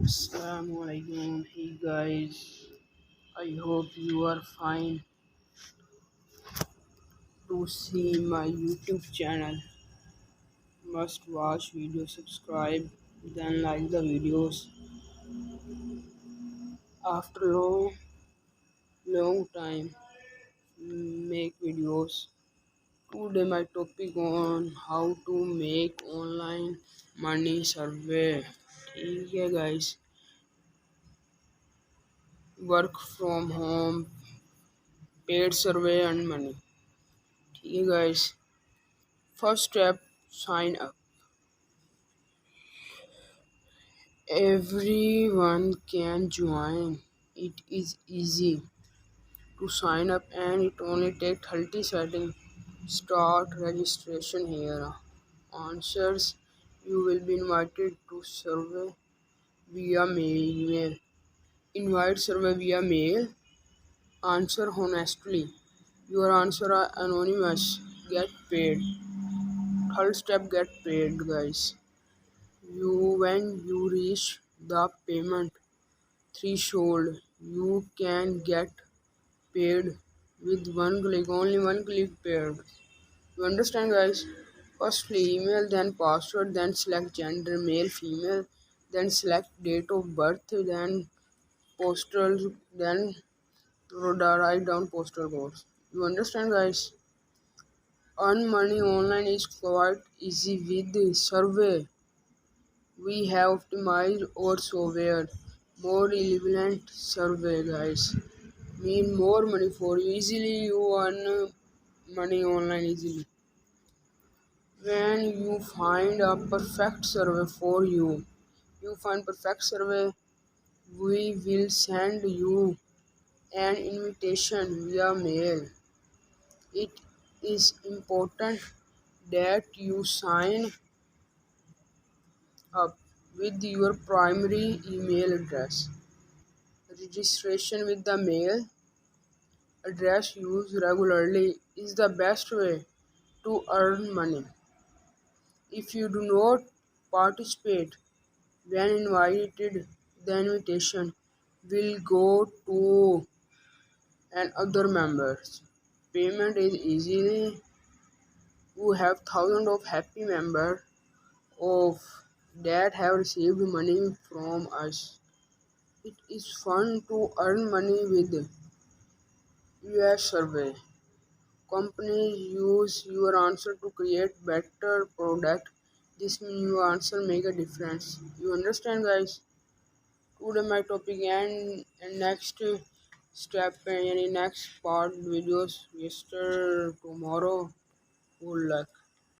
Assalamualaikum. Hey guys, I hope you are fine to see my YouTube channel. Must watch video, subscribe, then like the videos. After long time, make videos. Today my topic on how to make online money survey. ठीक है guys, work from home, paid survey and money. ठीक है guys, first step, sign up. Everyone can join. It is easy to sign up and it only takes 30 seconds. Start registration here. Answers, you will be invited to survey via mail. Invite survey via mail. Answer honestly. Your answer are anonymous. Get paid. Third step, get paid guys. When you reach the payment threshold, you can get paid with one click, only one click paid. You understand guys? Firstly email, then password, then select gender, male, female, then select date of birth, then postal, then write down postal codes. You understand guys? Earn money online is quite easy with the survey. We have optimized our software. More relevant survey guys mean more money for you. Easily you earn money online easily. When you find a perfect survey for you, we will send you an invitation via mail. It is important that you sign up with your primary email address. Registration with the mail address used regularly is the best way to earn money. If you do not participate when invited, the invitation will go to another members. Payment is easy. We have thousands of happy members of that have received money from us. It is fun to earn money with US survey. Companies use your answer to create better product. This means your answer make a difference. You understand guys? Today my topic and next step and next part videos yesterday tomorrow. Good luck.